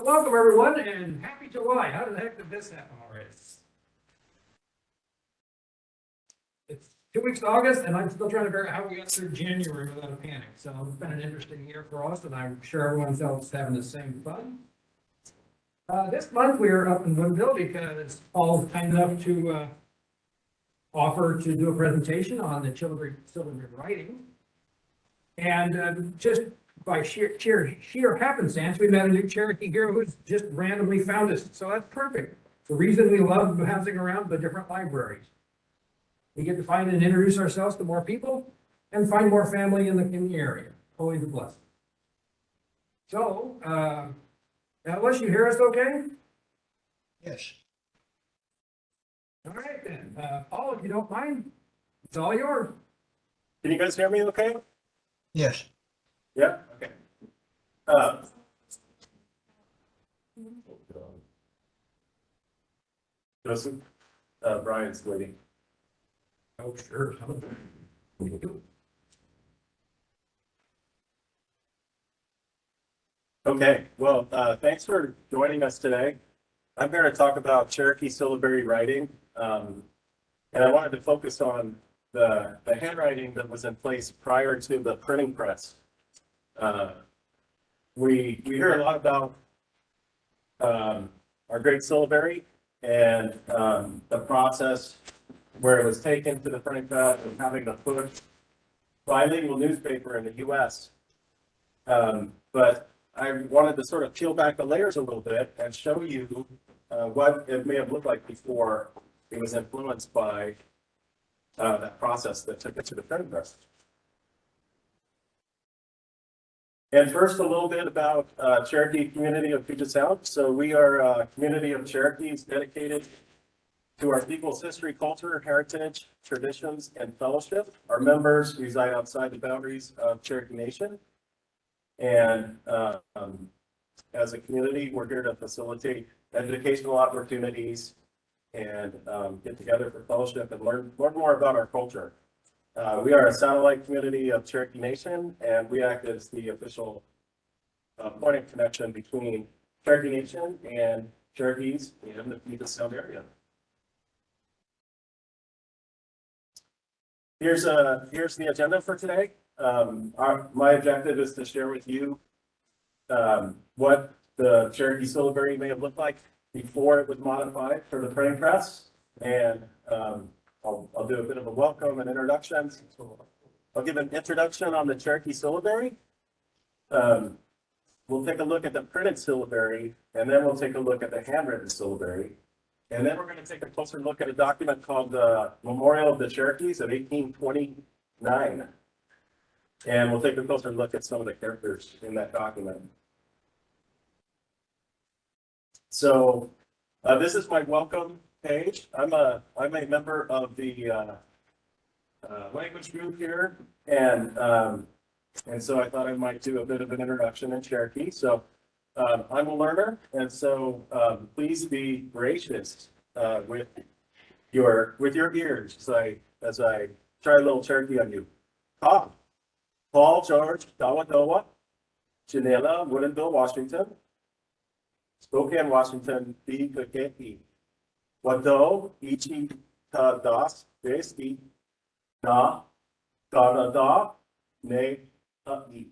Welcome everyone, and happy July. How the heck did this happen already? It's 2 weeks to August, and I'm still trying to figure out how we got through January without a panic. So it's been an interesting year for us, and I'm sure everyone else is having the same fun. This month we are up in Woodville because Paul's kind enough to offer to do a presentation on the Syllabary writing. And just by sheer happenstance, we met a new Cherokee here who's just randomly found us. So that's perfect. The reason we love bouncing around the different libraries. We get to find and introduce ourselves to more people and find more family in the area. Always a blessing. So, Alice, you hear us okay? Yes. All right then. Paul, if you don't mind, it's all yours. Can you guys hear me okay? Yes. Yeah? Okay. Joseph, Brian's waiting. Oh, sure. Okay, well, thanks for joining us today. I'm here to talk about Cherokee Syllabary writing. And I wanted to focus on the handwriting that was in place prior to the printing press. We hear a lot about our great syllabary and the process where it was taken to the printing press and having to put bilingual newspaper in the U.S. But I wanted to sort of peel back the layers a little bit and show you what it may have looked like before it was influenced by that process that took it to the printing press. And first, a little bit about Cherokee community of Puget Sound. So we are a community of Cherokees dedicated to our people's history, culture, heritage, traditions, and fellowship. Our members reside outside the boundaries of Cherokee Nation. And as a community, we're here to facilitate educational opportunities and get together for fellowship and learn more about our culture. We are a satellite community of Cherokee Nation, and we act as the official point of connection between Cherokee Nation and Cherokees in the Puget Sound area. Here's the agenda for today. My objective is to share with you what the Cherokee Syllabary may have looked like before it was modified for the printing press, and I'll do a bit of a welcome and introduction. I'll give an introduction on the Cherokee Syllabary. We'll take a look at the printed syllabary, and then we'll take a look at the handwritten syllabary. And then we're going to take a closer look at a document called the Memorial of the Cherokees of 1829. And we'll take a closer look at some of the characters in that document. So this is my welcome page. I'm a member of the language group here, and so I thought I might do a bit of an introduction in Cherokee. So I'm a learner, and so please be gracious with your ears as I try a little Cherokee on you. Paul George Dawadowa, Janela, Woodinville, Washington. Spokane, Washington, B. Kakeki. Wado, Ichi, Ta Das, Desti, Na, Da Da, Ne, E.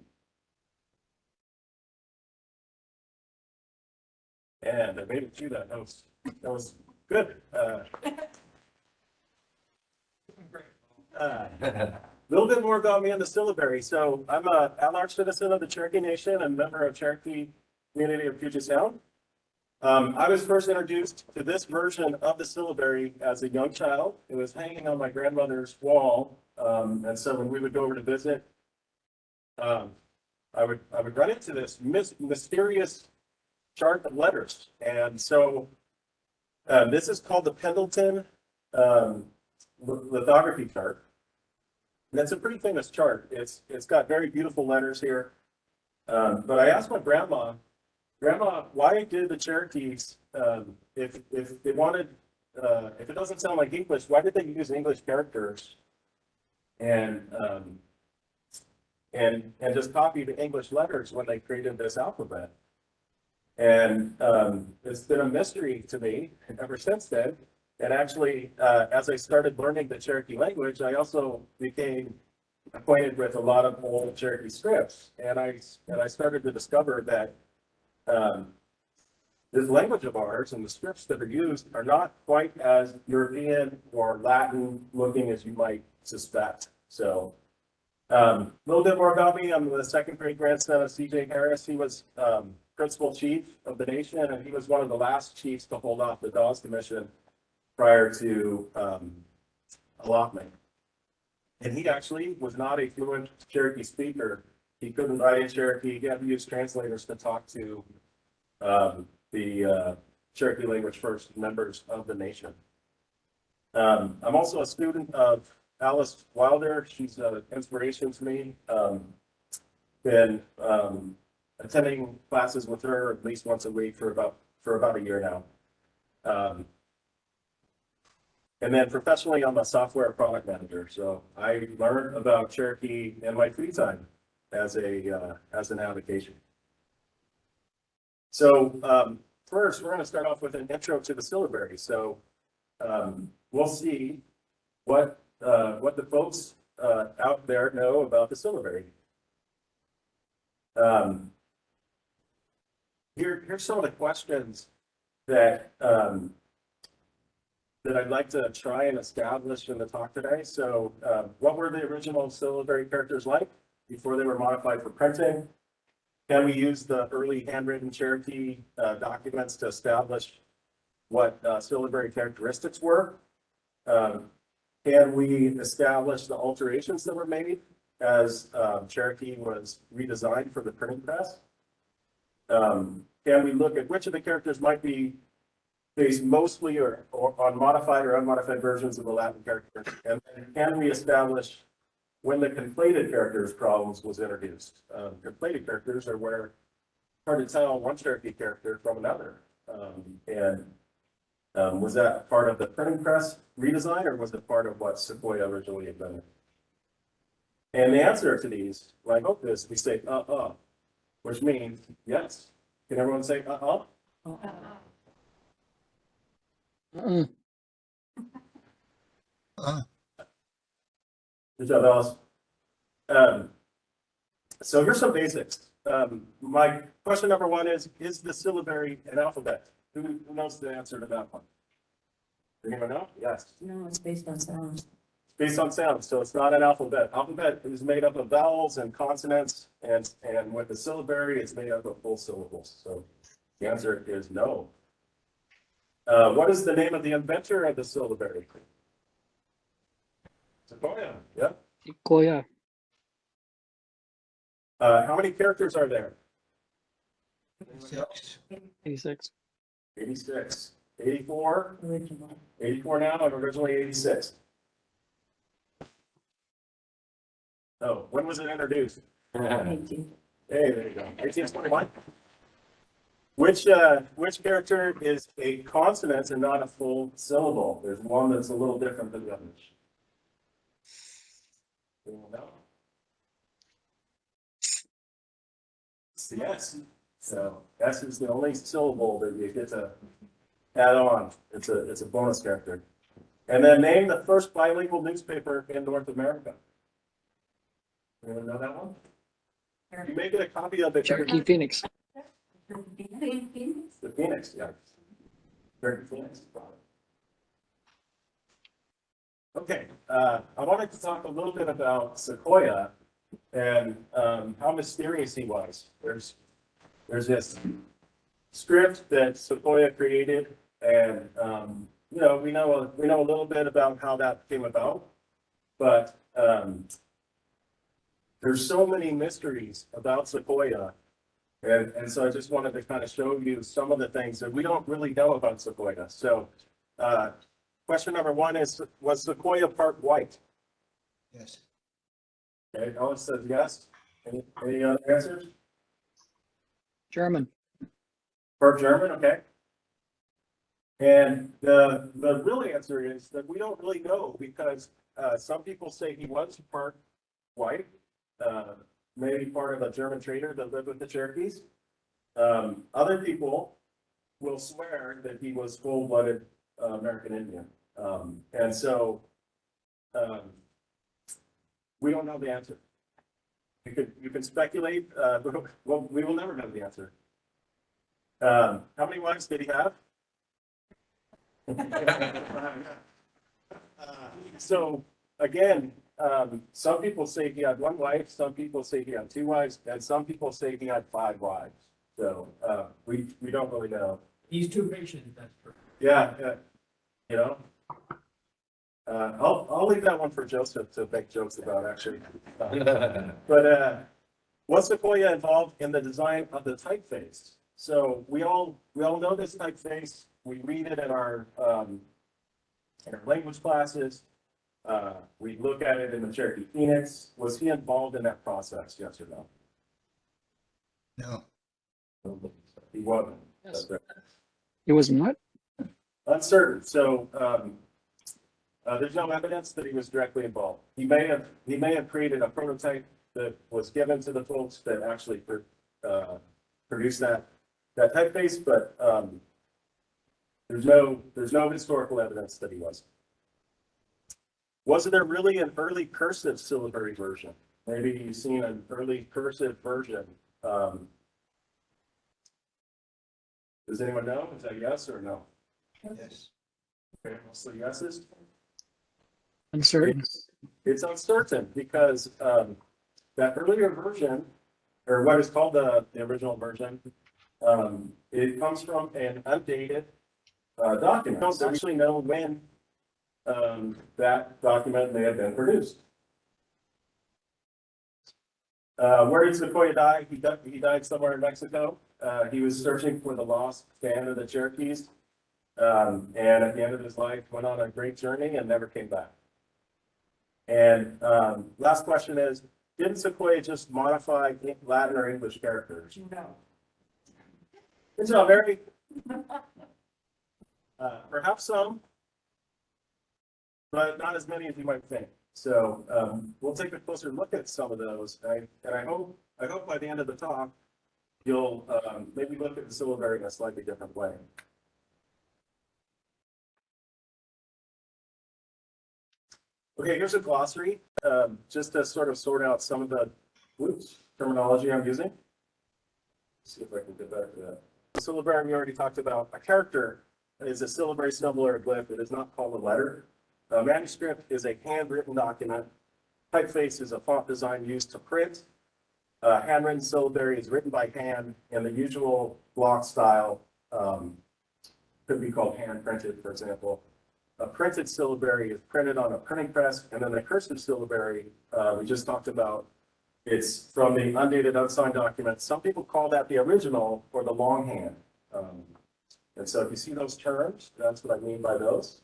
And I made it through that. That was good. A little bit more about me and the syllabary. So I'm a at-large citizen of the Cherokee Nation and member of Cherokee community of Puget Sound. I was first introduced to this version of the syllabary as a young child. It was hanging on my grandmother's wall, and so when we would go over to visit, I would run into this mysterious chart of letters, and so this is called the Pendleton lithography chart. And it's a pretty famous chart. It's got very beautiful letters here. But I asked my grandma, why did the Cherokees, if they wanted, if it doesn't sound like English, why did they use English characters and just copy the English letters when they created this alphabet? And it's been a mystery to me ever since then. And actually, as I started learning the Cherokee language, I also became acquainted with a lot of old Cherokee scripts. And I started to discover that this language of ours and the scripts that are used are not quite as European or Latin looking as you might suspect. So a little bit more about me. I'm the second great grandson of C.J. Harris. He was principal chief of the nation, and he was one of the last chiefs to hold off the Dawes Commission prior to allotment. And he actually was not a fluent Cherokee speaker. He couldn't write in Cherokee. He had to use translators to talk to the Cherokee language first members of the nation. I'm also a student of Alice Wilder. She's an inspiration to me. Been attending classes with her at least once a week for about a year now. And then professionally, I'm a software product manager. So I learned about Cherokee in my free time as an avocation. So first, we're going to start off with an intro to the syllabary. So we'll see what the folks out there know about the syllabary. Here's some of the questions that I'd like to try and establish in the talk today. So what were the original syllabary characters like before they were modified for printing? Can we use the early handwritten Cherokee documents to establish what syllabary characteristics were? Can we establish the alterations that were made as Cherokee was redesigned for the printing press? Can we look at which of the characters might be based mostly or on modified or unmodified versions of the Latin characters? And can we establish when the conflated characters problems was introduced? Conflated characters are where it's hard to tell one Cherokee character from another. Was that part of the printing press redesign, or was it part of what Sequoia originally invented? And the answer to these, what I hope is, we say which means yes. Can everyone say Good job, Alice. So here's some basics. My question number one is the syllabary an alphabet? Who knows the answer to that one? Anyone know? Yes. No, it's based on sound. It's based on sound, so it's not an alphabet. Alphabet is made up of vowels and consonants, and with the syllabary, it's made up of full syllables. So the answer is no. What is the name of the inventor of the syllabary? Sequoia. Yep. Sequoia. How many characters are there? 86. 86. 84. Original. 84 now, and originally 86. Oh, when was it introduced? Hey, 18. there you go. 1821. Which character is a consonant and not a full syllable? There's one that's a little different than the others. Anyone know? It's the S. So S is the only syllable that you get to add on. It's a bonus character. And then name the first bilingual newspaper in North America. Anyone know that one? You may get a copy of it. Cherokee Phoenix. The Phoenix, yeah. Cherokee Phoenix. Okay, I wanted to talk a little bit about Sequoia and how mysterious he was. There's this script that Sequoia created, and we know a little bit about how that came about, but there's so many mysteries about Sequoia, and so I just wanted to kind of show you some of the things that we don't really know about Sequoia. So, question number one is: was Sequoia part white? Yes. Okay, Ellen says yes. Any other answers? German. Part German, okay. And the real answer is that we don't really know, because some people say he was part white, maybe part of a German trader that lived with the Cherokees. Other people will swear that he was full-blooded American Indian. And so we don't know the answer. You can speculate, well, we will never know the answer. How many wives did he have? So again, some people say he had one wife, some people say he had two wives, and some people say he had 5 wives. So we don't really know. He's too patient, that's true. Yeah, you know. I'll leave that one for Joseph to make jokes about, actually. But was Sequoia involved in the design of the typeface? So we all know this typeface. We read it in our language classes. We look at it in the Cherokee Phoenix. Was he involved in that process? Yes or no? No. He wasn't. Yes. That's right. It was what? Uncertain. So there's no evidence that he was directly involved. He may have created a prototype that was given to the folks that actually produced that typeface, but there's no historical evidence that he was. Was there really an early cursive syllabary version? Maybe you've seen an early cursive version. Does anyone know? Is that yes or no? Yes. Okay, mostly yeses. Uncertain. It's uncertain because that earlier version, or what is called the original version, it comes from an updated document. We don't actually know when that document may have been produced. Where did Sequoia die? He died somewhere in Mexico. He was searching for the lost band of the Cherokees, and at the end of his life went on a great journey and never came back. And last question is, didn't Sequoia just modify Latin or English characters? No. It's not very, perhaps some, but not as many as you might think. So we'll take a closer look at some of those. And I hope by the end of the talk, you'll maybe look at the syllabary in a slightly different way. Okay, here's a glossary, just to sort of sort out some of the terminology I'm using. Let's see if I can get back to that. The syllabary we already talked about. A character is a syllabary, symbol, or glyph. It is not called a letter. A manuscript is a handwritten document. Typeface is a font design used to print. Handwritten syllabary is written by hand in the usual block style. Could be called hand printed, for example. A printed syllabary is printed on a printing press, and then the cursive syllabary we just talked about. It's from the undated, unsigned document. Some people call that the original or the longhand. And so if you see those terms, that's what I mean by those.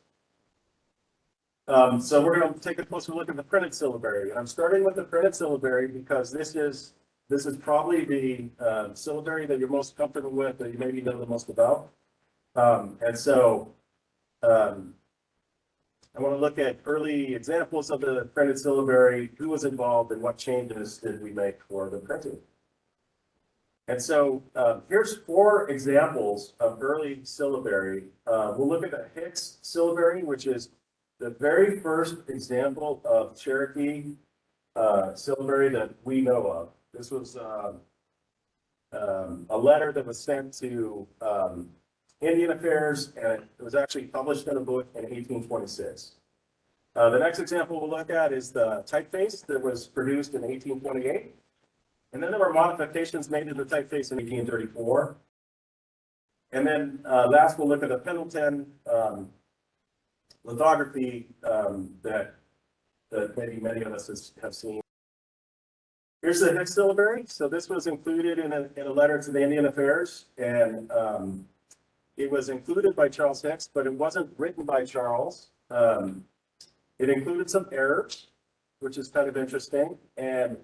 So we're going to take a closer look at the printed syllabary. I'm starting with the printed syllabary because this is probably the syllabary that you're most comfortable with, that you maybe know the most about. And so I want to look at early examples of the printed syllabary, who was involved, and what changes did we make for the printing. And so here's 4 examples of early syllabary. We'll look at the Hicks syllabary, which is the very first example of Cherokee syllabary that we know of. This was a letter that was sent to Indian Affairs, and it was actually published in a book in 1826. The next example we'll look at is the typeface that was produced in 1828. And then there were modifications made to the typeface in 1834. And then last we'll look at the Pendleton lithography that maybe many of us have seen. Here's the Hicks syllabary. So this was included in a letter to the Indian Affairs, and it was included by Charles Hicks, but it wasn't written by Charles. It included some errors, which is kind of interesting, and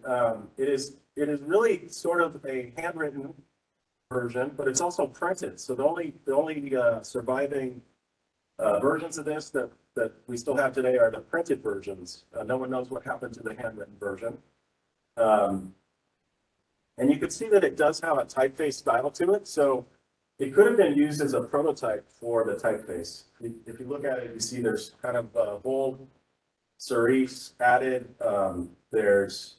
it is really sort of a handwritten version, but it's also printed. So the only surviving versions of this that we still have today are the printed versions. No one knows what happened to the handwritten version. And you can see that it does have a typeface style to it. So it could have been used as a prototype for the typeface. If you look at it, you see there's kind of a bold cerise added. There's,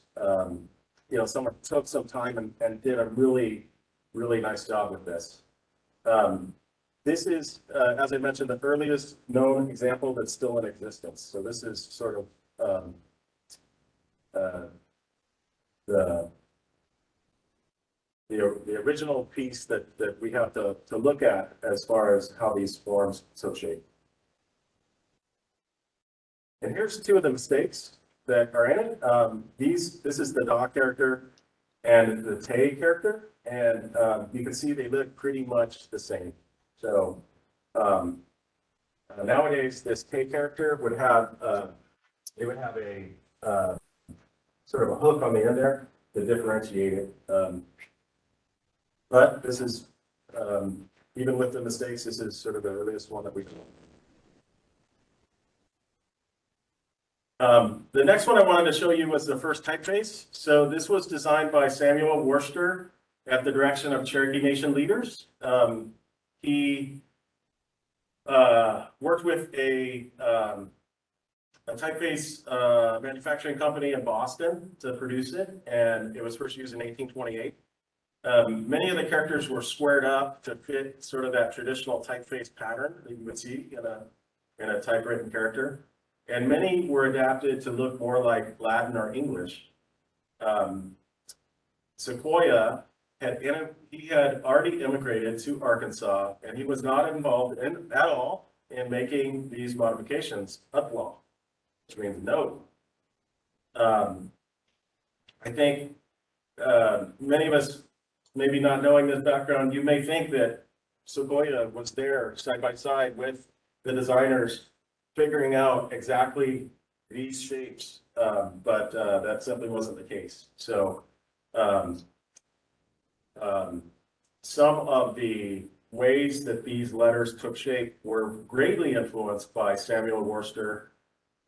someone took some time and did a really, really nice job with this. This is, as I mentioned, the earliest known example that's still in existence. So this is sort of the original piece that we have to look at as far as how these forms took shape. And here's two of the mistakes that are in it. This is the da character and the te character, and you can see they look pretty much the same. So nowadays, this te character would have a sort of a hook on the end there to differentiate it. But this is, even with the mistakes, this is sort of the earliest one that we can. The next one I wanted to show you was the first typeface. So this was designed by Samuel Worcester at the direction of Cherokee Nation leaders. He worked with a typeface manufacturing company in Boston to produce it, and it was first used in 1828. Many of the characters were squared up to fit sort of that traditional typeface pattern that you would see in a typewritten character. And many were adapted to look more like Latin or English. Sequoyah had already immigrated to Arkansas, and he was not involved at all in making these modifications uplaw, which means no. I think many of us, maybe not knowing this background, you may think that Sequoyah was there side by side with the designers figuring out exactly these shapes, but that simply wasn't the case. So some of the ways that these letters took shape were greatly influenced by Samuel Worcester,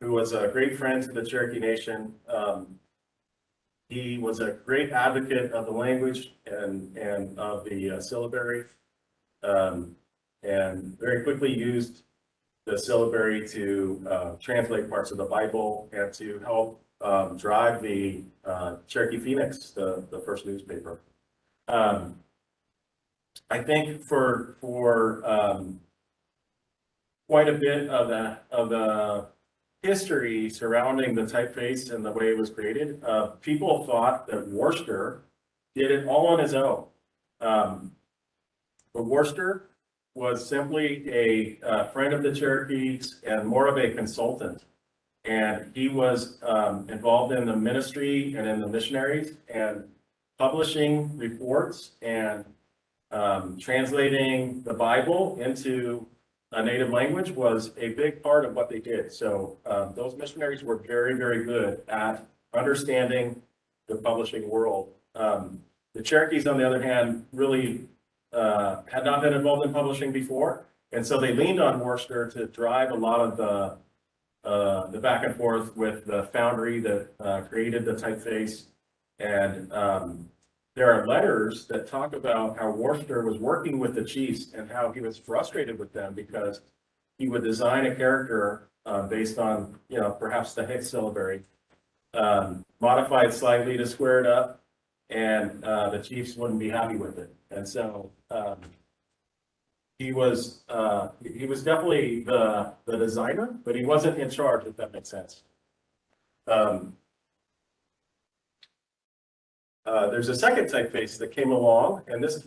who was a great friend to the Cherokee Nation. He was a great advocate of the language and of the syllabary, and very quickly used the syllabary to translate parts of the Bible and to help drive the Cherokee Phoenix, the first newspaper. I think for quite a bit of the history surrounding the typeface and the way it was created, people thought that Worcester did it all on his own. But Worcester was simply a friend of the Cherokees and more of a consultant. And he was involved in the ministry and in the missionaries and publishing reports and translating the Bible into a native language was a big part of what they did. So those missionaries were very, very good at understanding the publishing world. The Cherokees, on the other hand, really had not been involved in publishing before. And so they leaned on Worcester to drive a lot of the back and forth with the foundry that created the typeface. And there are letters that talk about how Worcester was working with the chiefs and how he was frustrated with them because he would design a character based on, perhaps the Hicks syllabary, modify it slightly to square it up, and the chiefs wouldn't be happy with it. And so he was definitely the designer, but he wasn't in charge, if that makes sense. There's a second typeface that came along, and this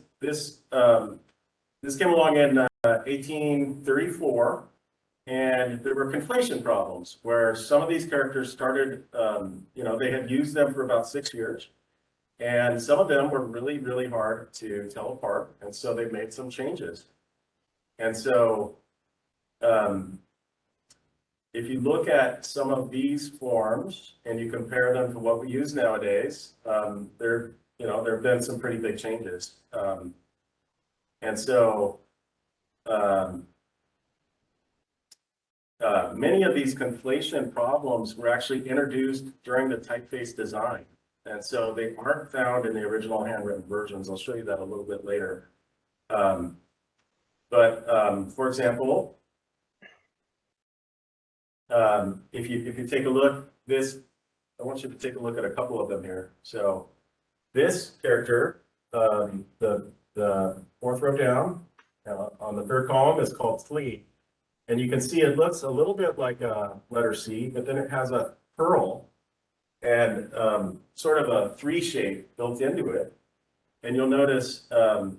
came along in 1834, and there were conflation problems where some of these characters started, they had used them for about 6 years, and some of them were really, really hard to tell apart, and so they made some changes. And so if you look at some of these forms and you compare them to what we use nowadays, there have been some pretty big changes. And so many of these conflation problems were actually introduced during the typeface design. And so they aren't found in the original handwritten versions. I'll show you that a little bit later. For example, if you take a look, I want you to take a look at a couple of them here. So this character, the fourth row down, on the third column is called flee. And you can see it looks a little bit like a letter C, but then it has a pearl and sort of a 3 shape built into it. And you'll notice that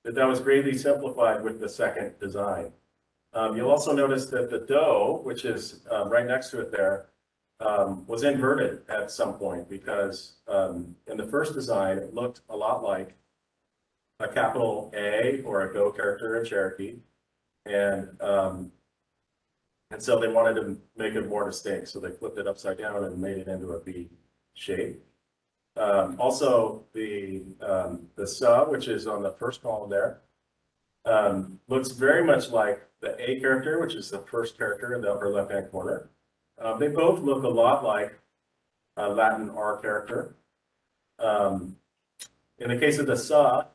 was greatly simplified with the second design. You'll also notice that the dough, which is right next to it there, was inverted at some point because in the first design, it looked a lot like a capital A or a go character in Cherokee. And so they wanted to make it more distinct. So they flipped it upside down and made it into a B shape. Also, the sa, which is on the first column there, looks very much like the A character, which is the first character in the upper left-hand corner. They both look a lot like a Latin R character. In the case of the sa,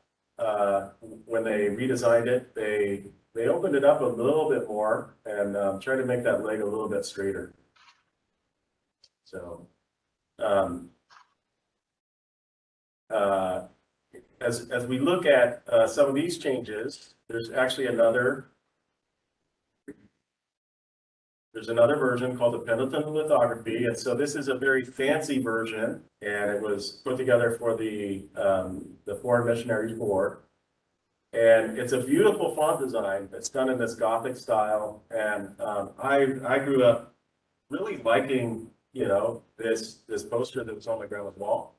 when they redesigned it, they opened it up a little bit more and tried to make that leg a little bit straighter. So, as we look at some of these changes, there's actually another version called the Pendleton lithography. And so this is a very fancy version, and it was put together for the Foreign Missionaries Board. And it's a beautiful font design. It's done in this Gothic style. And I grew up really liking, this poster that was on my grandma's wall.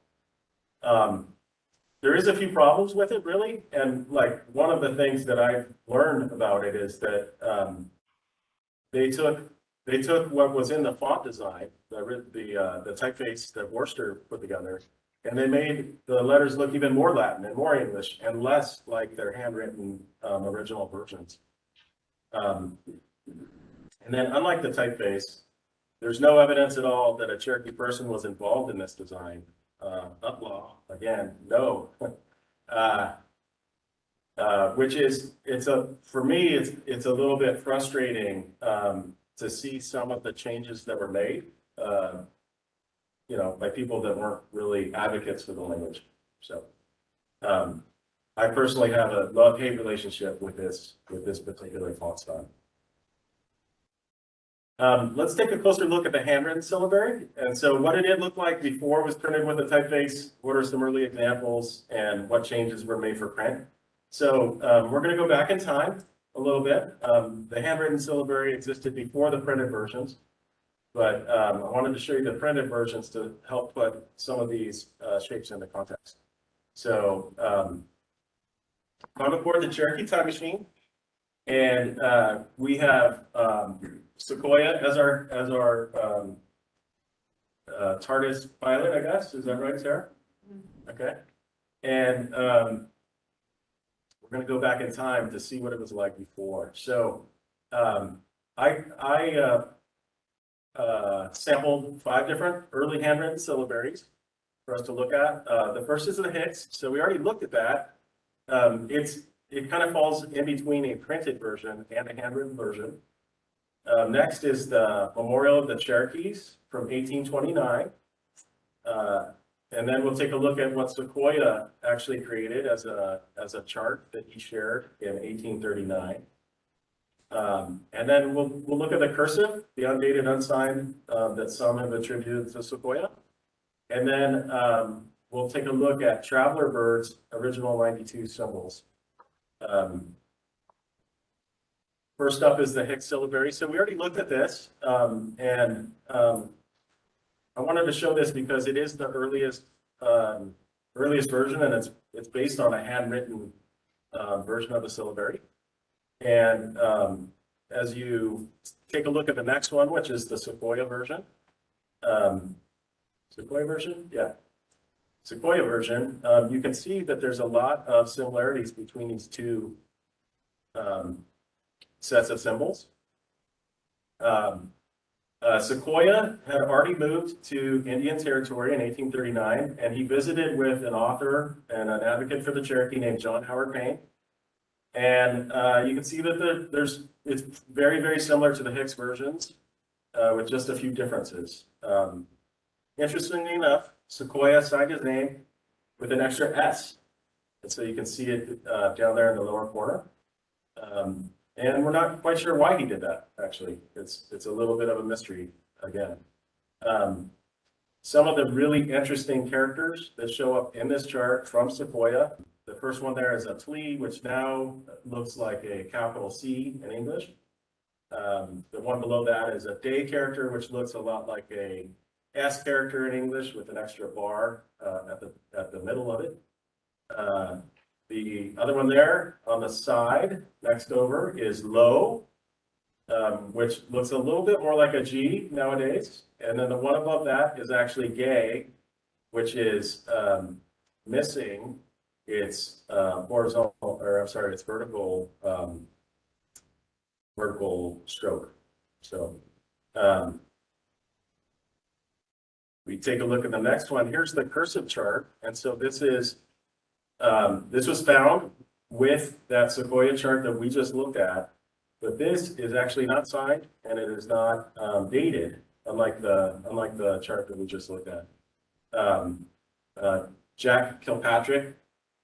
There is a few problems with it, really. And like one of the things that I've learned about it is that they took what was in the font design, the typeface that Worcester put together, and they made the letters look even more Latin and more English and less like their handwritten original versions. And then, unlike the typeface, there's no evidence at all that a Cherokee person was involved in this design. Uplaw, again, no. Which is, for me, it's a little bit frustrating to see some of the changes that were made, by people that weren't really advocates for the language. So, I personally have a love-hate relationship with this particular font style. Let's take a closer look at the handwritten syllabary. And so what did it look like before it was printed with a typeface? What are some early examples and what changes were made for print? So we're going to go back in time a little bit. The handwritten syllabary existed before the printed versions, but I wanted to show you the printed versions to help put some of these shapes into context. So I'm aboard the Cherokee time machine, and we have Sequoia as our TARDIS pilot, I guess. Is that right, Sarah? Okay. And we're going to go back in time to see what it was like before. So I sampled 5 different early handwritten syllabaries for us to look at. The first is the Hicks. So we already looked at that. It kind of falls in between a printed version and a handwritten version. Next is the Memorial of the Cherokees from 1829. And then we'll take a look at what Sequoia actually created as a chart that he shared in 1839. And then we'll look at the cursive, the undated, unsigned, that some have attributed to Sequoia. And then we'll take a look at Traveler Bird's original 92 symbols. First up is the Hicks syllabary. So we already looked at this, and I wanted to show this because it is the earliest version, and it's based on a handwritten version of the syllabary. And as you take a look at the next one, which is the Sequoia version, Sequoia version, you can see that there's a lot of similarities between these two sets of symbols. Sequoyah had already moved to Indian Territory in 1839, and he visited with an author and an advocate for the Cherokee named John Howard Payne. And you can see that it's very, very similar to the Hicks versions, with just a few differences. Interestingly enough, Sequoyah signed his name with an extra S. And so you can see it down there in the lower corner. And we're not quite sure why he did that, actually. It's a little bit of a mystery again. Some of the really interesting characters that show up in this chart from Sequoyah. The first one there is a flea, which now looks like a capital C in English. The one below that is a day character, which looks a lot like a S character in English with an extra bar at the middle of it. The other one there on the side next over is low, which looks a little bit more like a G nowadays. And then the one above that is actually gay, which is missing its horizontal, or I'm sorry, its vertical stroke. So we take a look at the next one. Here's the cursive chart, and so this was found with that Sequoyah chart that we just looked at, but this is actually not signed and it is not dated, unlike the chart that we just looked at. Jack Kilpatrick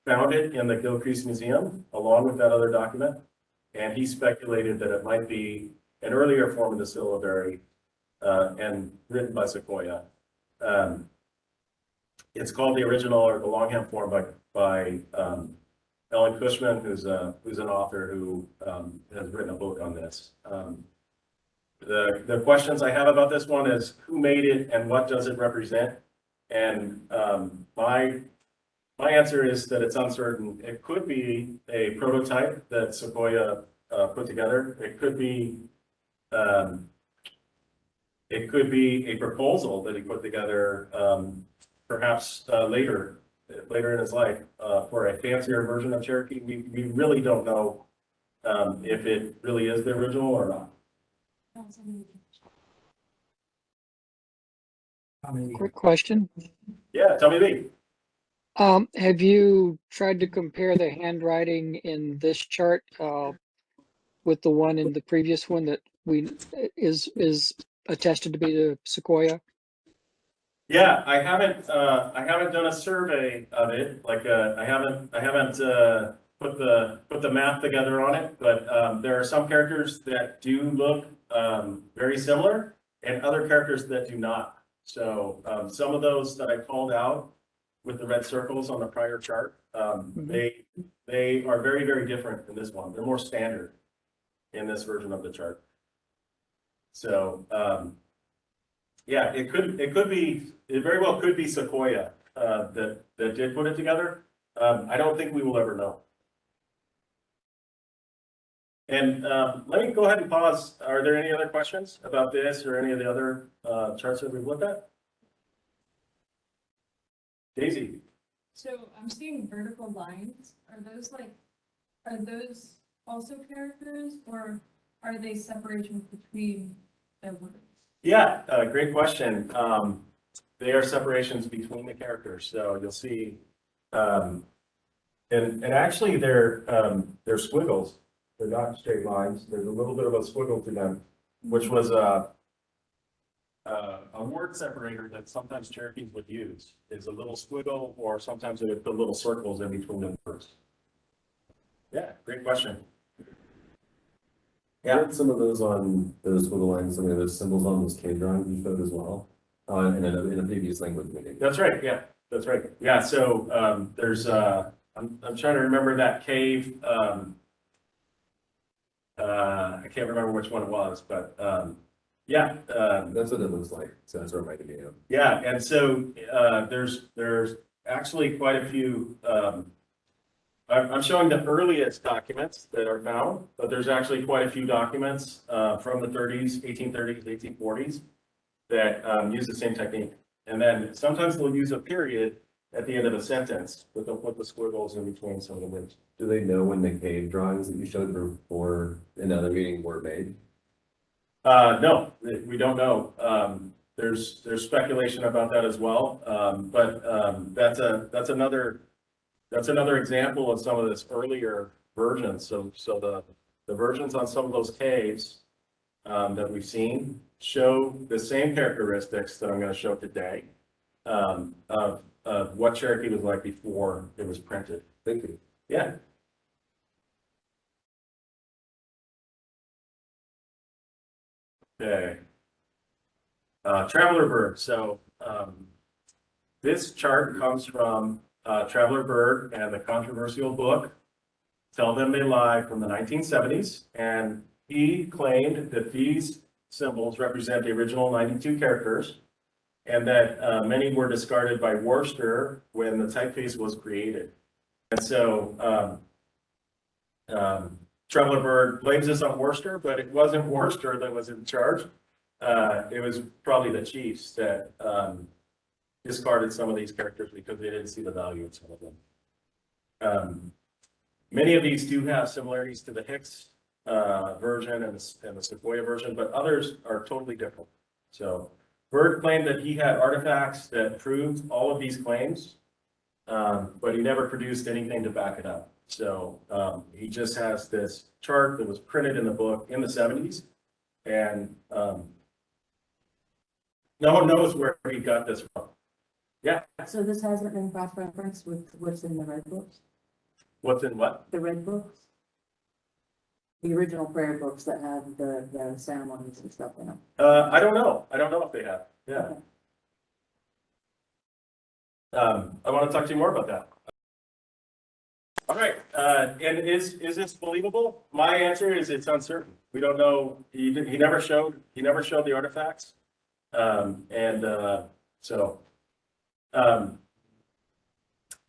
found it in the Gilcrease Museum along with that other document, and he speculated that it might be an earlier form of the syllabary and written by Sequoyah. It's called the original or the longhand form by Ellen Cushman, who's an author who has written a book on this. The questions I have about this one is who made it and what does it represent? And my answer is that it's uncertain. It could be a prototype that Sequoyah put together. It could be a proposal that he put together, perhaps later in his life, for a fancier version of Cherokee. We really don't know if it really is the original or not. Quick question. Yeah, tell me, Lee. Have you tried to compare the handwriting in this chart with the one in the previous one that is attested to be the Sequoyah? Yeah, I haven't done a survey of it. Like I haven't put the math together on it, but there are some characters that do look very similar and other characters that do not. So some of those that I called out with the red circles on the prior chart, they are very, very different in this one. They're more standard in this version of the chart. So yeah, it very well could be Sequoyah that did put it together. I don't think we will ever know. And let me go ahead and pause. Are there any other questions about this or any of the other charts that we've looked at? Daisy. So I'm seeing vertical lines. Are those also characters, or are they separations between the words? Yeah, great question. They are separations between the characters. So you'll see, and actually they're squiggles. They're not straight lines. There's a little bit of a squiggle to them, which was a word separator that sometimes Cherokees would use. Is a little squiggle, or sometimes they would put little circles in between the words. Yeah, great question. Yeah, some of those on those squiggly lines, some of those symbols on those cave drawings you showed as well, in a previous language meeting. That's right. Yeah, that's right. Yeah. So there's I'm trying to remember that cave. I can't remember which one it was, but yeah. That's what it looks like. So that's what it reminded me of. Yeah, and so there's actually quite a few. I'm showing the earliest documents that are found, but there's actually quite a few documents from the 30s, 1830s, 1840s that use the same technique. And then sometimes they'll use a period at the end of a sentence, but they'll put the squiggles in between some of the words. Do they know when the cave drawings that you showed before in the other meeting were made? No, we don't know. There's speculation about that as well. That's another example of some of this earlier versions. So the versions on some of those caves that we've seen show the same characteristics that I'm going to show today of what Cherokee was like before it was printed. Thank you. Yeah. Okay. Traveler bird. So this chart comes from Traveler Bird and the controversial book Tell Them They Lie from the 1970s. And he claimed that these symbols represent the original 92 characters and that many were discarded by Worcester when the typeface was created. And so Traveler Bird blames this on Worcester, but it wasn't Worcester that was in charge. It was probably the chiefs that discarded some of these characters because they didn't see the value in some of them. Many of these do have similarities to the Hicks version and the Sequoia version, but others are totally different. So Bird claimed that he had artifacts that proved all of these claims, but he never produced anything to back it up. So he just has this chart that was printed in the book in the 70s, and no one knows where he got this from. Yeah, So this hasn't been cross-referenced with what's in the red books, what's in what? the red books? The original prayer books that have the ceremonies and stuff in them. I don't know. I don't know if they have. Yeah. I want to talk to you more about that. All right. And is this believable? My answer is it's uncertain. We don't know. He never showed the artifacts.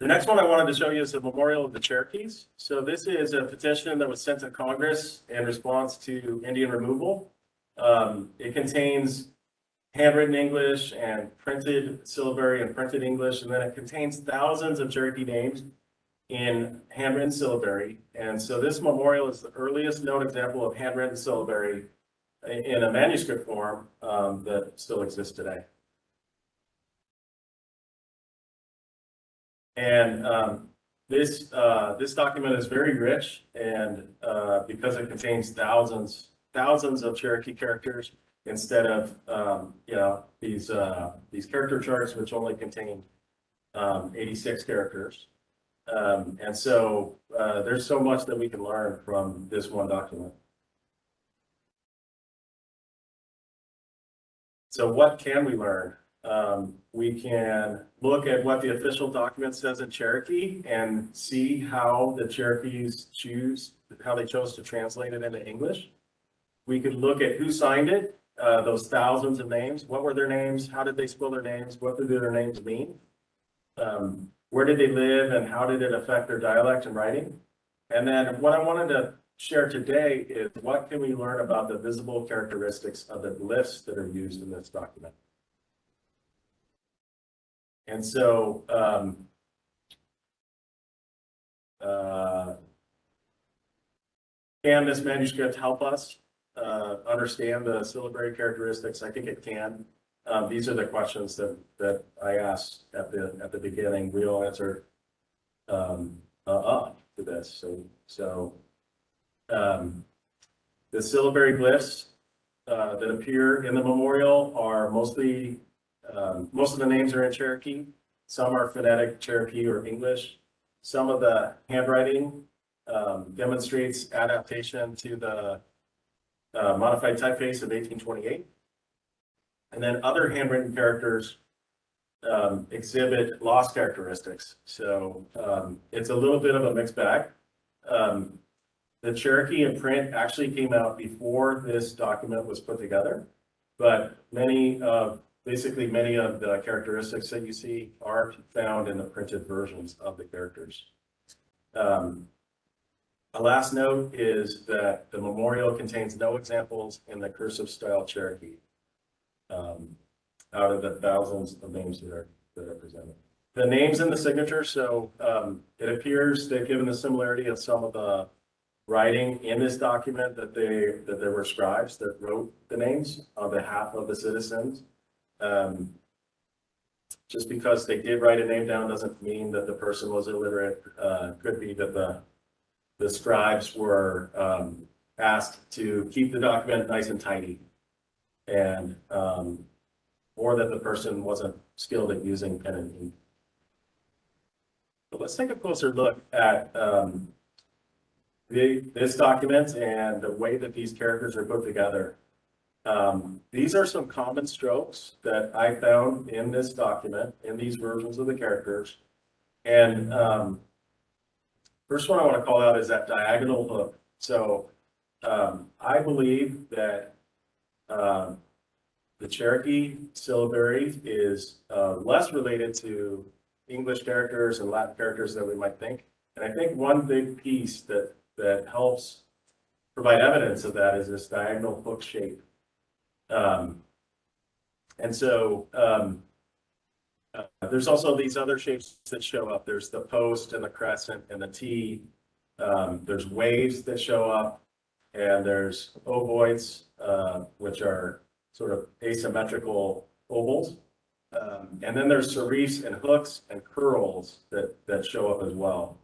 The next one I wanted to show you is a memorial of the Cherokees. So this is a petition that was sent to Congress in response to Indian removal. It contains handwritten English and printed syllabary and printed English, and then it contains thousands of Cherokee names in handwritten syllabary. And so this memorial is the earliest known example of handwritten syllabary in a manuscript form that still exists today. And this document is very rich, and because it contains thousands of Cherokee characters instead of these character charts which only contain 86 characters. And so there's so much that we can learn from this one document. So what can we learn? We can look at what the official document says in Cherokee and see how the Cherokees how they chose to translate it into English. We could look at who signed it, those thousands of names. What were their names? How did they spell their names? What did their names mean? Where did they live and how did it affect their dialect and writing? And then what I wanted to share today is what can we learn about the visible characteristics of the glyphs that are used in this document. And so can this manuscript help us understand the syllabary characteristics? I think it can. These are the questions that I asked at the beginning. We'll answer up to this. So the syllabary glyphs that appear in the memorial are mostly most of the names are in Cherokee. Some are phonetic Cherokee or English. Some of the handwriting demonstrates adaptation to the modified typeface of 1828. And then other handwritten characters exhibit lost characteristics. So it's a little bit of a mixed bag. The Cherokee in print actually came out before this document was put together, but many of the characteristics that you see are found in the printed versions of the characters. A last note is that the memorial contains no examples in the cursive style Cherokee out of the thousands of names that are presented. The names and the signature, so it appears that given the similarity of some of the writing in this document that there were scribes that wrote the names on behalf of the citizens. Just because they did write a name down doesn't mean that the person was illiterate. Could be that the scribes were asked to keep the document nice and tidy, and or that the person wasn't skilled at using pen and ink. But let's take a closer look at this document and the way that these characters are put together. These are some common strokes that I found in this document, in these versions of the characters. And first one I want to call out is that diagonal hook. So I believe that the Cherokee Syllabary is less related to English characters and Latin characters than we might think. And I think one big piece that helps provide evidence of that is this diagonal hook shape. And so there's also these other shapes that show up. There's the post and the crescent and the T. There's waves that show up, and there's ovoids, which are sort of asymmetrical ovals. And then there's serifs and hooks and curls that show up as well.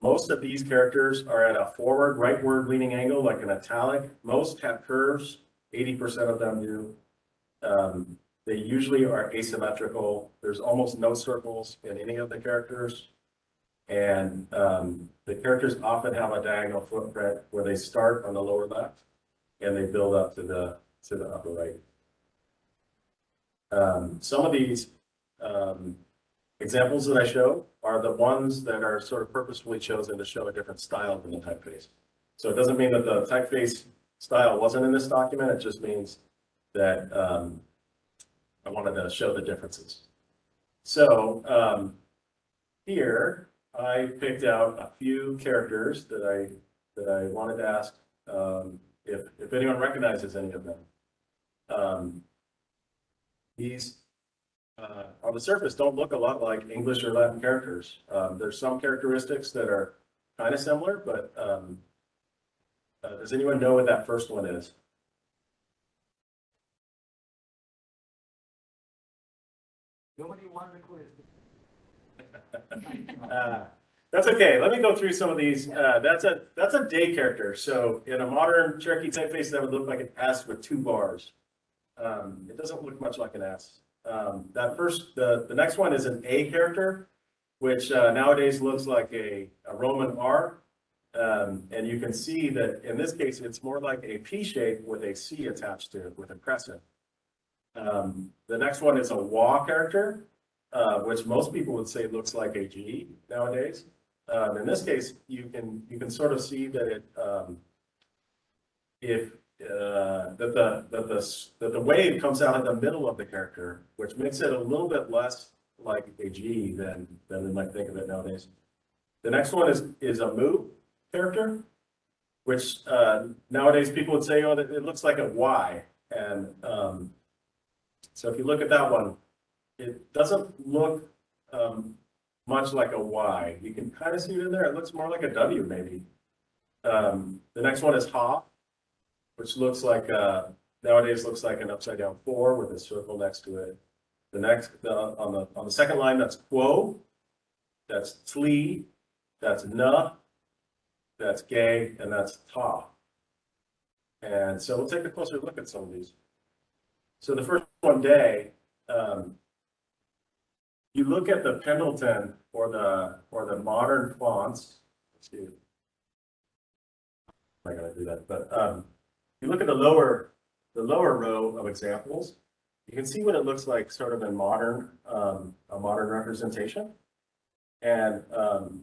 Most of these characters are at a forward rightward leaning angle, like an italic. Most have curves, 80% of them do. They usually are asymmetrical. There's almost no circles in any of the characters. And the characters often have a diagonal footprint where they start on the lower left and they build up to the upper right. Some of these examples that I show are the ones that are sort of purposefully chosen to show a different style than the typeface. So it doesn't mean that the typeface style wasn't in this document. It just means that I wanted to show the differences. So here I picked out a few characters that I wanted to ask if anyone recognizes any of them. These on the surface don't look a lot like English or Latin characters. There's some characteristics that are kind of similar, but does anyone know what that first one is? Nobody wanted a quiz. That's okay. Let me go through some of these. That's a day character. So in a modern Cherokee typeface, that would look like an S with 2 bars. It doesn't look much like an S. The next one is an A character, which nowadays looks like a Roman R. And you can see that in this case, it's more like a P shape with a C attached to it with a crescent. The next one is a WA character, which most people would say looks like a G nowadays. In this case, you can sort of see that the wave comes out in the middle of the character, which makes it a little bit less like a G than we might think of it nowadays. The next one is a Mu character, which nowadays people would say, oh, it looks like a Y. And so if you look at that one, it doesn't look much like a Y. You can kind of see it in there. It looks more like a W maybe. The next one is Ha, which looks like nowadays looks like an upside down 4 with a circle next to it. The next on the second line, that's Quo, that's Tli, that's Na, that's Gay, and that's Ta. And so we'll take a closer look at some of these. So the first one, Day, you look at the Pendleton or the modern fonts. Let's see. I'm not gonna do that, but you look at the lower row of examples, you can see what it looks like sort of in modern, a modern representation. And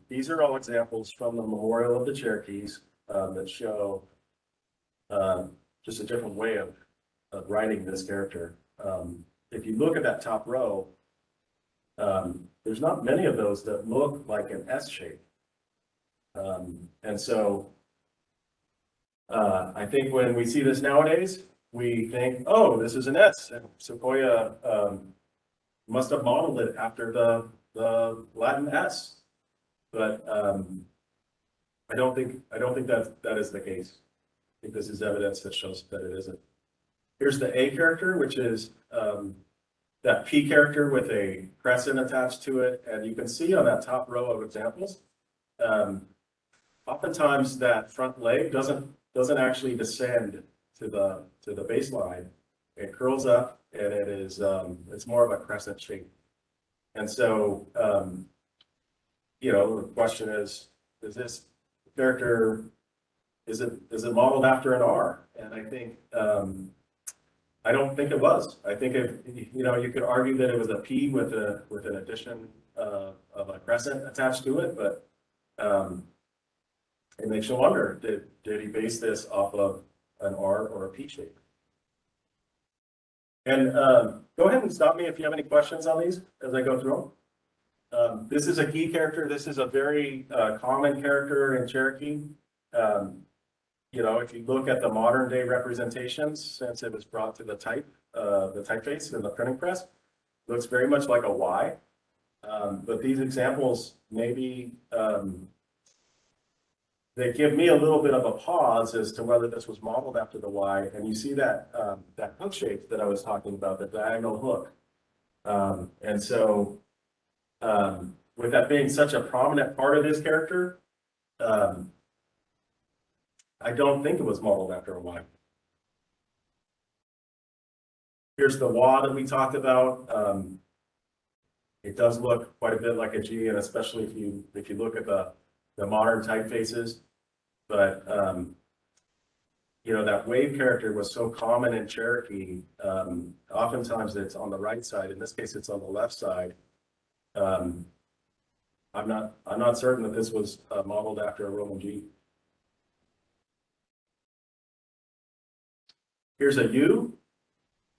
these are all examples from the Memorial of the Cherokees that show just a different way of writing this character. If you look at that top row, there's not many of those that look like an S shape. And so I think when we see this nowadays, we think, oh, this is an S. And Sequoia must have modeled it after the Latin S. But I don't think that is the case. I think this is evidence that shows that it isn't. Here's the A character, which is that P character with a crescent attached to it. And you can see on that top row of examples, oftentimes that front leg doesn't actually descend to the baseline. It curls up and it is it's more of a crescent shape. And so the question is this character, is it modeled after an R? And I think I don't think it was. I think you could argue that it was a P with an addition of a crescent attached to it, but it makes you wonder, did he base this off of an R or a P shape? And go ahead and stop me if you have any questions on these as I go through them. This is a key character. This is a very common character in Cherokee. If you look at the modern day representations, since it was brought to the typeface in the printing press, looks very much like a Y. But these examples maybe they give me a little bit of a pause as to whether this was modeled after the Y. And you see that hook shape that I was talking about, the diagonal hook. And so with that being such a prominent part of this character, I don't think it was modeled after a Y. Here's the WA that we talked about. It does look quite a bit like a G, and especially if you look at the modern typefaces. But that wave character was so common in Cherokee. Oftentimes it's on the right side. In this case, it's on the left side. I'm not certain that this was modeled after a Roman G. Here's a U.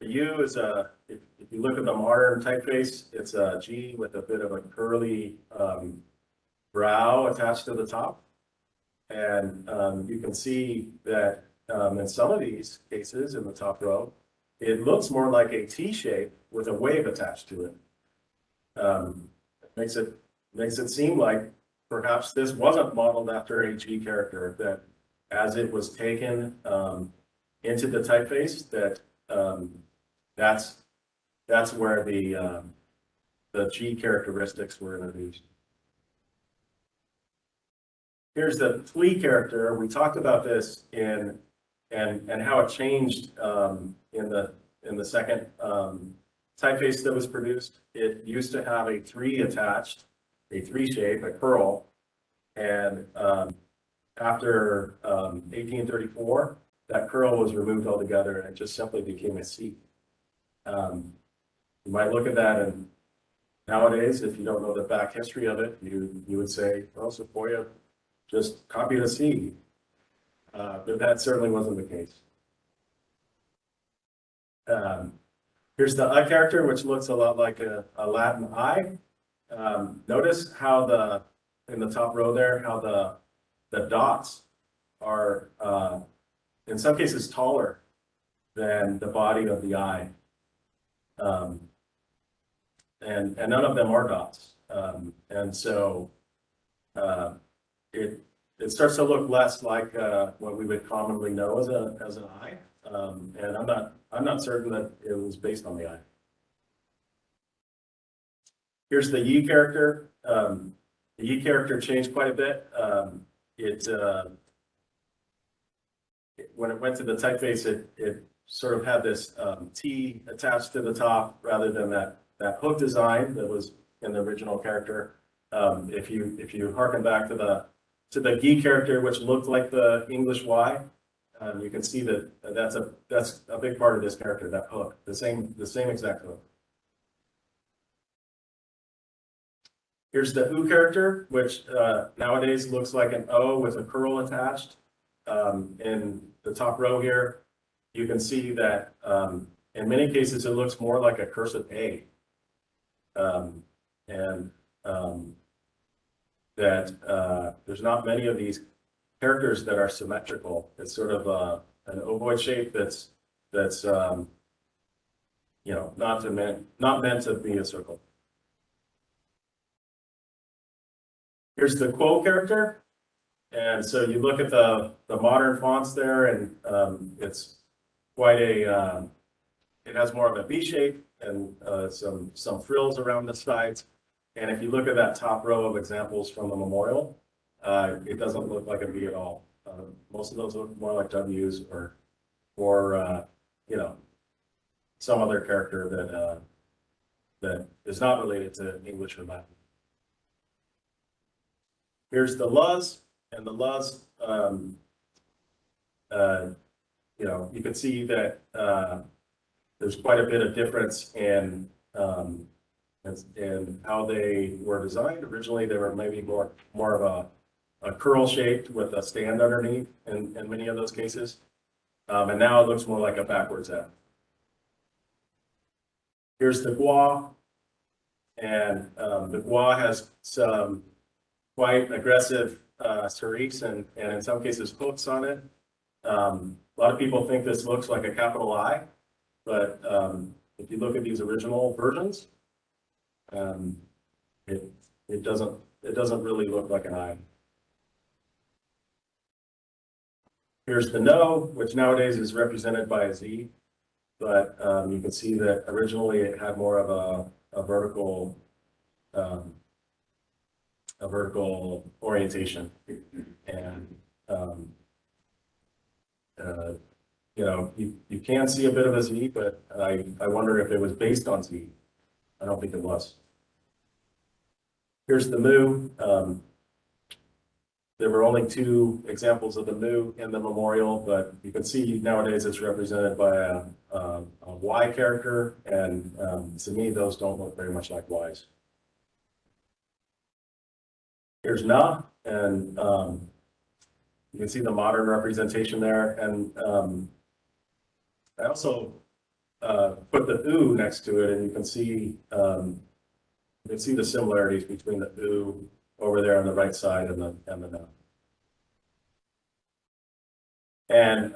The U is if you look at the modern typeface, it's a G with a bit of a curly brow attached to the top. And you can see that in some of these cases in the top row, it looks more like a T shape with a wave attached to it. Makes it seem like perhaps this wasn't modeled after a G character, that as it was taken into the typeface, that's where the G characteristics were introduced. Here's the plea character. We talked about this and how it changed in the second typeface that was produced. It used to have a 3 attached, a 3 shape, a curl, and after 1834, that curl was removed altogether and it just simply became a C. You might look at that, and nowadays, if you don't know the back history of it, you would say, well, Sequoia just copied a C. But that certainly wasn't the case. Here's the I character, which looks a lot like a Latin I. Notice how in the top row there, how the dots are in some cases taller than the body of the I. And none of them are dots. And so it starts to look less like what we would commonly know as an I. And I'm not certain that it was based on the I. Here's the Yi character. The Yi character changed quite a bit. When it went to the typeface, it sort of had this T attached to the top rather than that hook design that was in the original character. If you harken back to the Gi character, which looked like the English Y, you can see that that's a big part of this character, that hook, the same exact hook. Here's the U character, which nowadays looks like an O with a curl attached. In the top row here, you can see that in many cases it looks more like a cursive A. That there's not many of these characters that are symmetrical. It's sort of an ovoid shape that's not meant to be a circle. Here's the quo character. And so you look at the modern fonts there, and it's quite a, it has more of a V shape and some frills around the sides. And if you look at that top row of examples from the memorial, it doesn't look like a V at all. Most of those look more like W's or you know, some other character that is not related to English or Latin. Here's the Luz, and the Luz, you know, you can see that there's quite a bit of difference in how they were designed. Originally, they were maybe more of a curl shaped with a stand underneath in many of those cases. And now it looks more like a backwards F. Here's the gua, and the gua has some quite aggressive serifs and in some cases hooks on it. A lot of people think this looks like a capital I, but if you look at these original versions, it doesn't really look like an I. Here's the no, which nowadays is represented by a Z, but you can see that originally it had more of a vertical orientation, and you know, you can see a bit of a Z, but I wonder if it was based on Z. I don't think it was. Here's the mu. There were only 2 examples of the mu in the memorial, but you can see nowadays it's represented by a Y character, and to me, those don't look very much like Ys. Here's na, and you can see the modern representation there, and I also put the U next to it, and you can see the similarities between the U over there on the right side and the no. And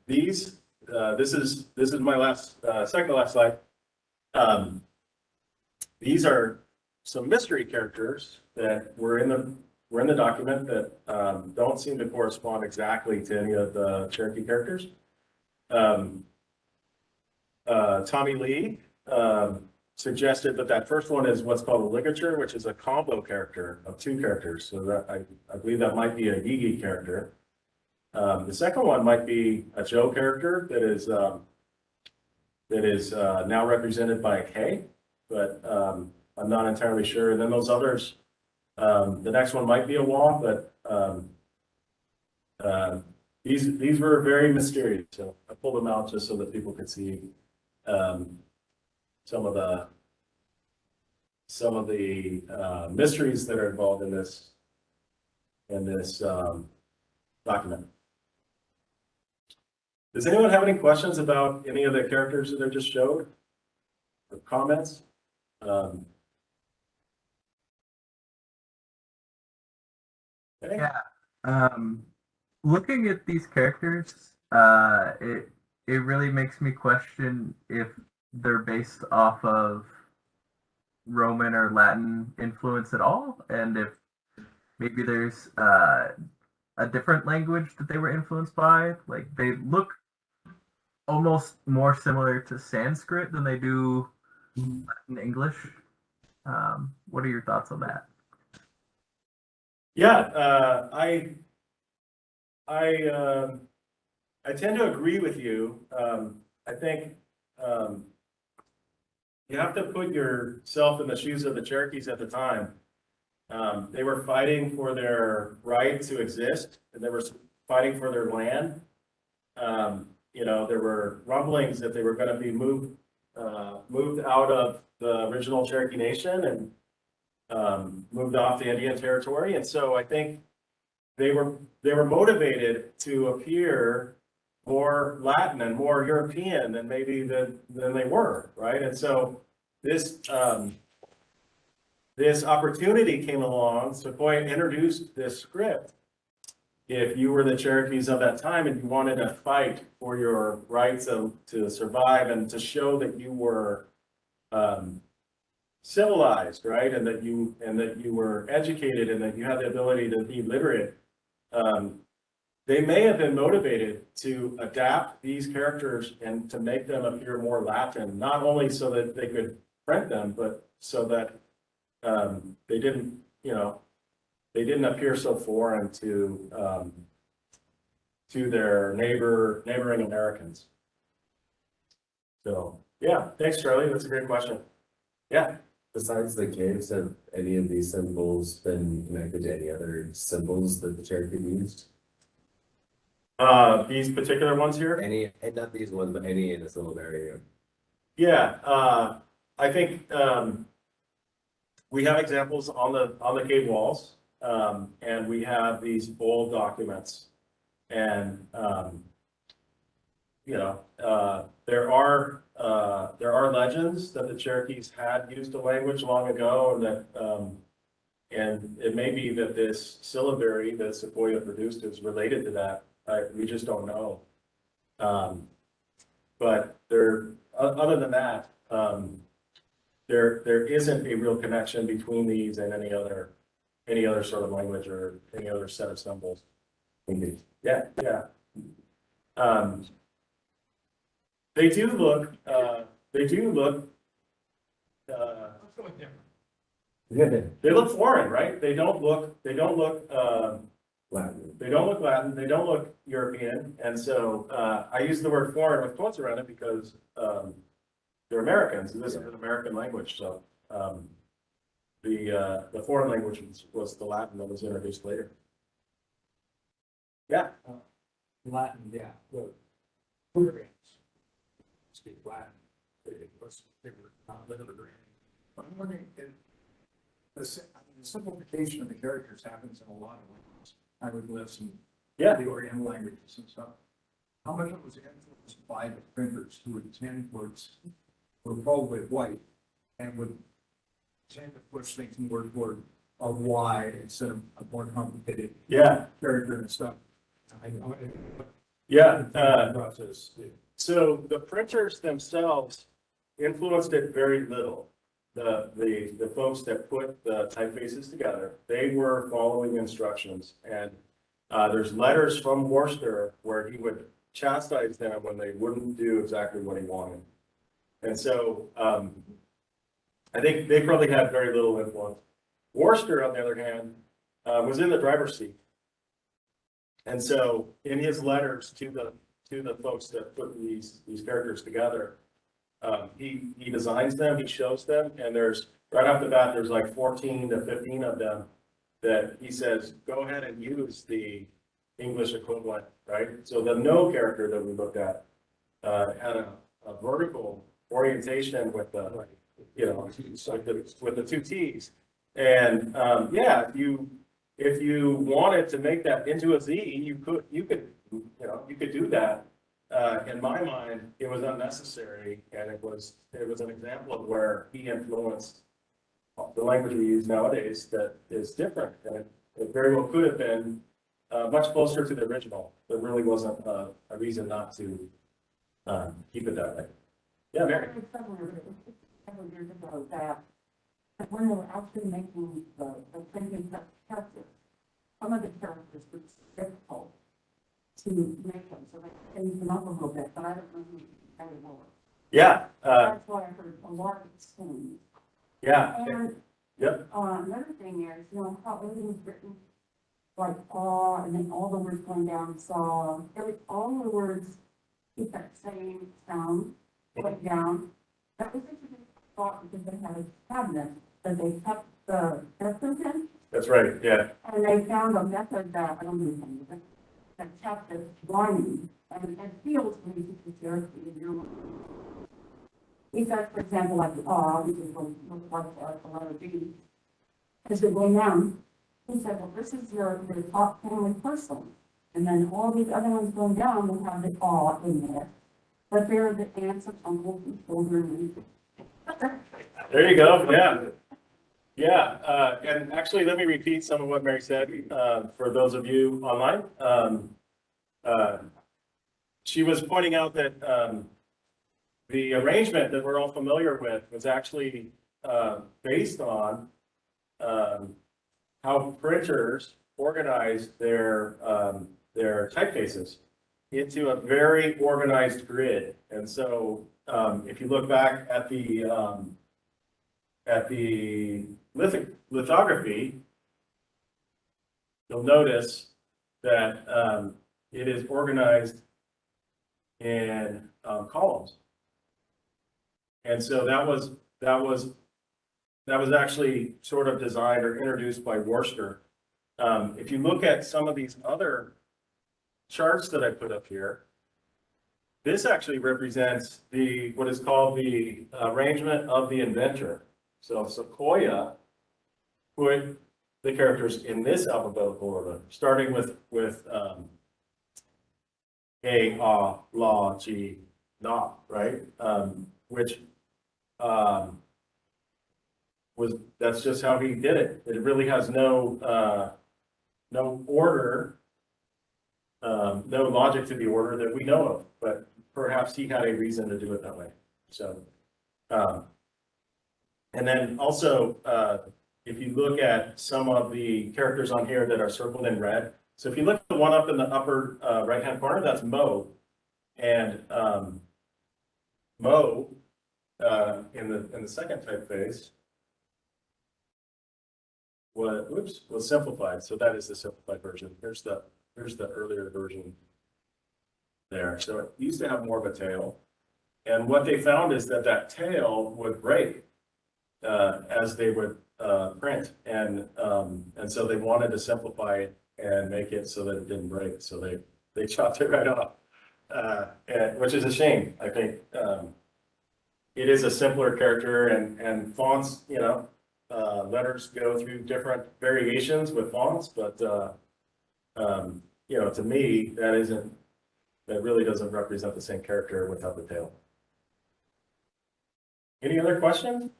these, this is my last, second to last slide. These are some mystery characters that were in the document that don't seem to correspond exactly to any of the Cherokee characters. Tommy Lee suggested that first one is what's called a ligature, which is a combo character of 2 characters. So that I believe that might be a Yigi character. The second one might be a Joe character that is now represented by a K, but I'm not entirely sure. And then those others, the next one might be a Wah, but these were very mysterious. So I pulled them out just so that people could see some of the mysteries that are involved in this document. Does anyone have any questions about any of the characters that I just showed, or comments? Okay. Yeah. Looking at these characters, it really makes me question if they're based off of Roman or Latin influence at all, and if maybe there's a different language that they were influenced by. Like, they look almost more similar to Sanskrit than they do Latin English. What are your thoughts on that? Yeah, I tend to agree with you. I think you have to put yourself in the shoes of the Cherokees at the time. They were fighting for their right to exist, and they were fighting for their land. You know, there were rumblings that they were going to be moved out of the original Cherokee Nation and moved off the Indian Territory. And so I think they were motivated to appear more Latin and more European than maybe than they were, right? And so this opportunity came along. Sequoia introduced this script. If you were the Cherokees of that time and you wanted to fight for your right to survive and to show that you were civilized, right, and that you were educated and that you had the ability to be literate, they may have been motivated to adapt these characters and to make them appear more Latin, not only so that they could print them, but so that they didn't, they didn't appear so foreign to their neighboring Americans. So, yeah, thanks, Charlie. That's a great question. Yeah. Besides the caves, have any of these symbols been connected to any other symbols that the Cherokee used? These particular ones here? Any, and not these ones, but any in the syllabary? Yeah, I think, we have examples on the cave walls, and we have these old documents. And, there are legends that the Cherokees had used a language long ago, and that, and it may be that this syllabary that Sequoia produced is related to that. We just don't know. But other than that, there isn't a real connection between these and any other sort of language or any other set of symbols. Yeah, yeah. They do look, they look foreign, right? They don't look, Latin. they don't look Latin, they don't look European, and so, I use the word foreign with quotes around it because, they're Americans, and this is an American language, so, the foreign language was the Latin that was introduced later. Yeah, Latin, yeah, the Hungarians speak Latin. They were not literate. I'm wondering if the simplification of the characters happens in a lot of languages. I would listen yeah, the Oriental languages and stuff. How much of it was influenced by the printers who would tend towards, were probably white and would tend to push things more toward a Y instead of a more complicated yeah, character and stuff. I know. yeah. Process. So the printers themselves influenced it very little. The folks that put the typefaces together, they were following instructions. And there's letters from Worcester where he would chastise them when they wouldn't do exactly what he wanted. And so I think they probably had very little influence. Worcester, on the other hand, was in the driver's seat. And so in his letters to the folks that put these characters together, he designs them, he shows them, and there's, right off the bat, there's like 14 to 15 of them that he says, go ahead and use the English equivalent, right? So the no character that we looked at had a vertical orientation with the, with the two T's. And yeah, if you wanted to make that into a Z, you could do that. In my mind, it was unnecessary, and it was an example of where he influenced the language we use nowadays that is different, and it very well could have been much closer to the original. There really wasn't a reason not to keep it that way. Yeah, Mary. Several years ago that when they were actually making the printing characters, some of the characters were difficult to make them, so they changed them up a little bit, but I don't know who anymore. Yeah, That's why I heard a lot of things. yeah, And yep, another thing is, how everything was written, like aw, and then all the words going down, saw, all the words with that same sound going down. That was such a good thought because they had a cabinet that they kept the reference in, that's right, yeah, and they found a method that, I don't know, that kept it rhyming, and it feels when you teach the Cherokee in your mind. He said, for example, like aw, which is like the letter B, as they're going down, he said, well, this is your top family person. And then all these other ones going down will have the aw in there. But they're the aunts and uncles and children. there you go, yeah. Yeah, and actually, let me repeat some of what Mary said, for those of you online. She was pointing out that, the arrangement that we're all familiar with was actually, based on, how printers organized their typefaces into a very organized grid. And so, if you look back at the lithography, you'll notice that it is organized in columns. And so that was actually sort of designed or introduced by Worcester. If you look at some of these other charts that I put up here, this actually represents what is called the arrangement of the inventor. So Sequoia put the characters in this alphabetical order, starting with A, A, La, G, Na, right? Which that's just how he did it. It really has no order, no logic to the order that we know of, but perhaps he had a reason to do it that way. So, and then also, if you look at some of the characters on here that are circled in red, so if you look at the one up in the upper right-hand corner, that's Mo, and Mo in the second typeface was simplified. So that is the simplified version. Here's the earlier version there. So it used to have more of a tail, and what they found is that tail would break as they would print, and so they wanted to simplify it and make it so that it didn't break. So they chopped it right off, which is a shame. I think it is a simpler character, and fonts, letters go through different variations with fonts, but to me, that really doesn't represent the same character without the tail. Any other questions?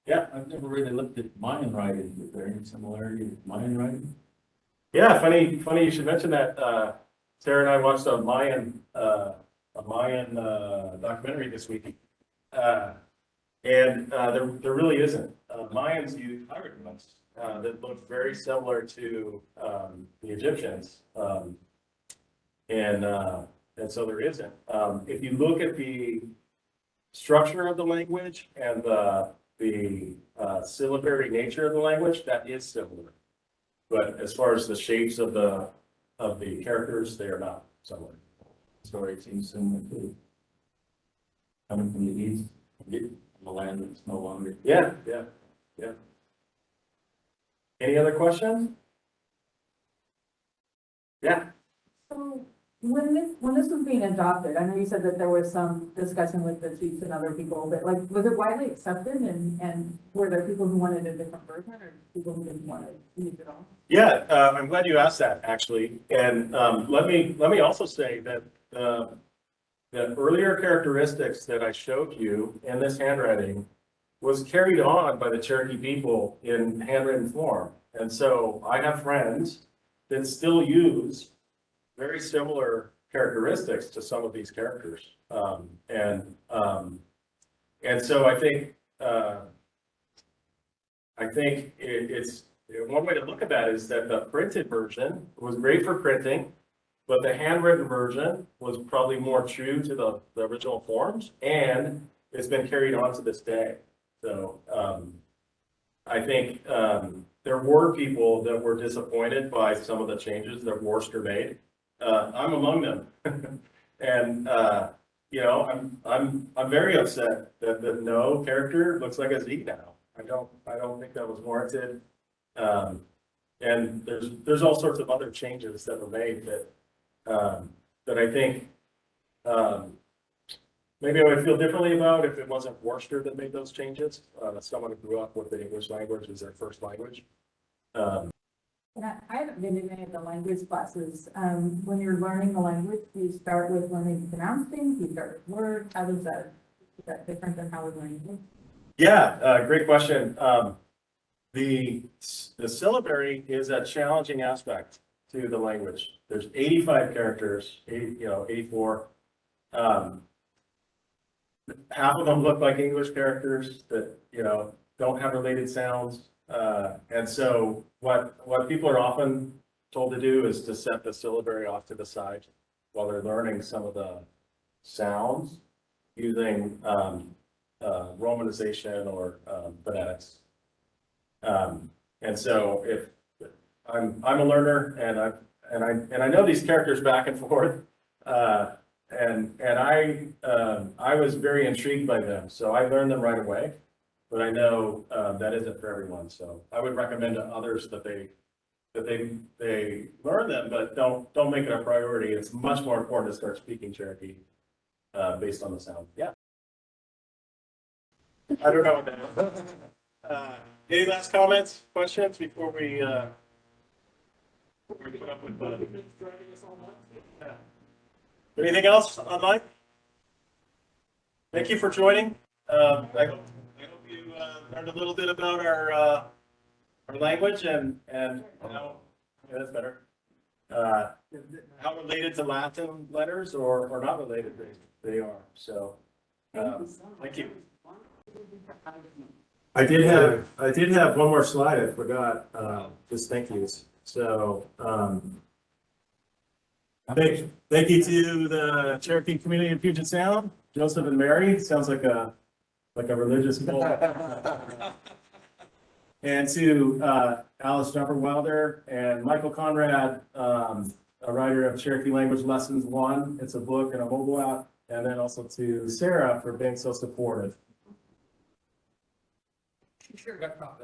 Yeah. I've never really looked at Mayan writing. Is there any similarity with Mayan writing? Yeah, funny you should mention that. Sarah and I watched a Mayan documentary this week. And there really isn't. Mayans use hieroglyphs that look very similar to the Egyptians. And so there isn't. If you look at the structure of the language and the syllabary nature of the language, that is similar. But as far as the shapes of the characters, they are not similar. Story seems similar to coming from the east, the land that's no longer. Yeah. Any other questions? Yeah. So when this was being adopted, I know you said that there was some discussion with the chiefs and other people, but like, was it widely accepted, and were there people who wanted a different version or people who didn't want to use it all? Yeah, I'm glad you asked that, actually. And let me also say that the earlier characteristics that I showed you in this handwriting was carried on by the Cherokee people in handwritten form. And so I have friends that still use very similar characteristics to some of these characters. And so I think it's one way to look at that is that the printed version was great for printing, but the handwritten version was probably more true to the original forms, and it's been carried on to this day. So I think there were people that were disappointed by some of the changes that Worcester made. I'm among them, and I'm very upset that the no character looks like a Z now. I don't think that was warranted. And there's all sorts of other changes that were made that I think maybe I would feel differently about if it wasn't Worcester that made those changes. Someone who grew up with the English language as their first language. And I haven't been in any of the language classes. When you're learning the language, do you start with learning to pronounce things? Do you start with words? How is that different than how we're learning English? Yeah, great question. The syllabary is a challenging aspect to the language. There's 85 characters, 84. Half of them look like English characters that, don't have related sounds. And so what people are often told to do is to set the syllabary off to the side while they're learning some of the sounds using romanization or phonetics. And so if I'm a learner and I know these characters back and forth, and I was very intrigued by them, so I learned them right away. But I know that isn't for everyone, so I would recommend to others that they learn them, but don't make it a priority. It's much more important to start speaking Cherokee based on the sound. Yeah. I don't know what that is. Any last comments, questions before we put up with yeah. Anything else online? Thank you for joining. I hope you learned a little bit about our language and how, yeah, that's better. How related to Latin letters or not related they are. So thank you. I did have one more slide. I forgot. Just thank yous. So thank you to the Cherokee community in Puget Sound, Joseph and Mary. Sounds like a religious cult. And to Alice Jumper Wilder and Michael Conrad, a writer of Cherokee Language Lessons 1. It's a book and a mobile app. And then also to Sarah for being so supportive. Sure got caught.